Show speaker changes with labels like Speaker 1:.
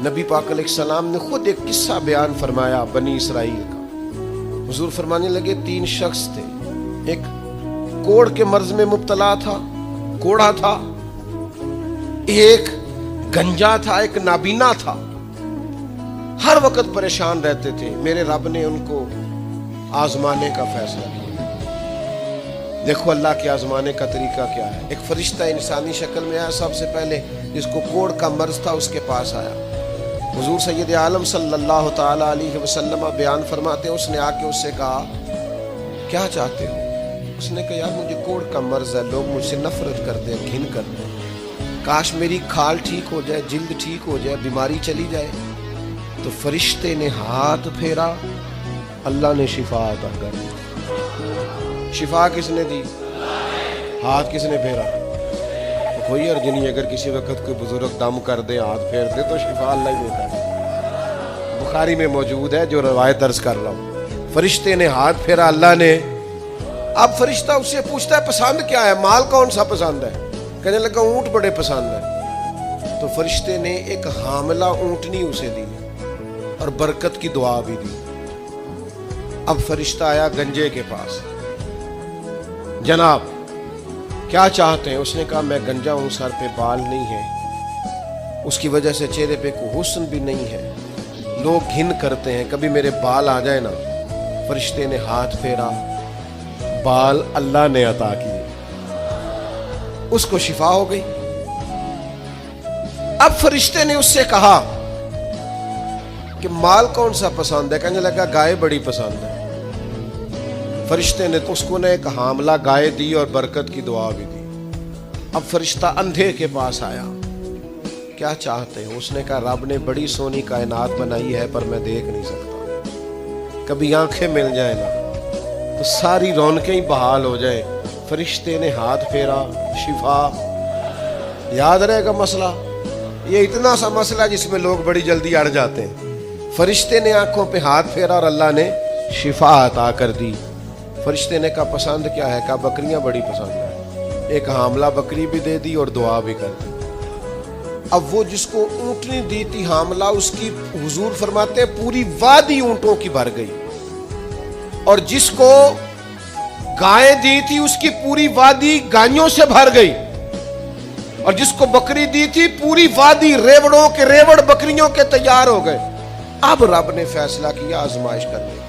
Speaker 1: نبی پاک علیہ السلام نے خود ایک قصہ بیان فرمایا بنی اسرائیل کا. حضور فرمانے لگے 3 شخص تھے. ایک کوڑ کے مرض میں مبتلا تھا، کوڑا تھا. ایک گنجا تھا، ایک نابینا تھا. ہر وقت پریشان رہتے تھے. میرے رب نے ان کو آزمانے کا فیصلہ کیا. دیکھو اللہ کے آزمانے کا طریقہ کیا ہے. ایک فرشتہ انسانی شکل میں آیا. سب سے پہلے جس کو کوڑ کا مرض تھا اس کے پاس آیا. حضور سید عالم صلی اللہ تعالی علیہ وسلم بیان فرماتے ہیں اس نے آ کے اس سے کہا کیا چاہتے ہو؟ اس نے کہا یار مجھے کوڑ کا مرض ہے، لوگ مجھ سے نفرت کرتے ہیں، گھن کرتے ہیں، کاش میری کھال ٹھیک ہو جائے، جلد ٹھیک ہو جائے، بیماری چلی جائے. تو فرشتے نے ہاتھ پھیرا، اللہ نے شفا عطا کر دی. شفا کس نے دی؟ ہاتھ کس نے پھیرا؟ کوئی عرض نہیں. اگر کسی وقت کوئی بزرگ دم کر دے، ہاتھ پھیر دے تو شفا اللہ ہی دیتا ہے. بخاری میں موجود ہے جو روایت درج کر رہا ہوں. فرشتے نے ہاتھ پھیرا، اللہ نے. اب فرشتہ اس سے پوچھتا ہے پسند کیا ہے؟ مال کون سا پسند ہے؟ کہنے لگا اونٹ بڑے پسند ہے. تو فرشتے نے ایک حاملہ اونٹنی اسے دی اور برکت کی دعا بھی دی. اب فرشتہ آیا گنجے کے پاس. جناب کیا چاہتے ہیں؟ اس نے کہا میں گنجا ہوں، سر پہ بال نہیں ہے، اس کی وجہ سے چہرے پہ کوئی حسن بھی نہیں ہے، لوگ گھن کرتے ہیں، کبھی میرے بال آ جائے نا. فرشتے نے ہاتھ پھیرا، بال اللہ نے عطا کیے، اس کو شفا ہو گئی. اب فرشتے نے اس سے کہا کہ مال کون سا پسند ہے؟ کہنے لگا گائے بڑی پسند ہے. فرشتے نے اس کو ایک حاملہ گائے دی اور برکت کی دعا بھی دی. اب فرشتہ اندھے کے پاس آیا، کیا چاہتے ہیں؟ اس نے کہا رب نے بڑی سونی کائنات بنائی ہے پر میں دیکھ نہیں سکتا، کبھی آنکھیں مل جائے نا تو ساری رونقیں ہی بحال ہو جائے. فرشتے نے ہاتھ پھیرا، شفا. یاد رہے گا مسئلہ، یہ اتنا سا مسئلہ جس میں لوگ بڑی جلدی اڑ جاتے ہیں. فرشتے نے آنکھوں پہ ہاتھ پھیرا اور اللہ نے شفا عطا کر دی. فرشتے نے کہا پسند کیا ہے؟ کہا بکریاں بڑی پسند ہے. ایک حاملہ بکری بھی دے دی اور دعا بھی کر دی. اب وہ جس کو اونٹنی دی تھی حاملہ، اس کی حضور فرماتے ہیں پوری وادی اونٹوں کی بھر گئی، اور جس کو گائے دی تھی اس کی پوری وادی گائیوں سے بھر گئی، اور جس کو بکری دی تھی پوری وادی ریوڑوں کے ریوڑ بکریوں کے تیار ہو گئے. اب رب نے فیصلہ کیا آزمائش کرنے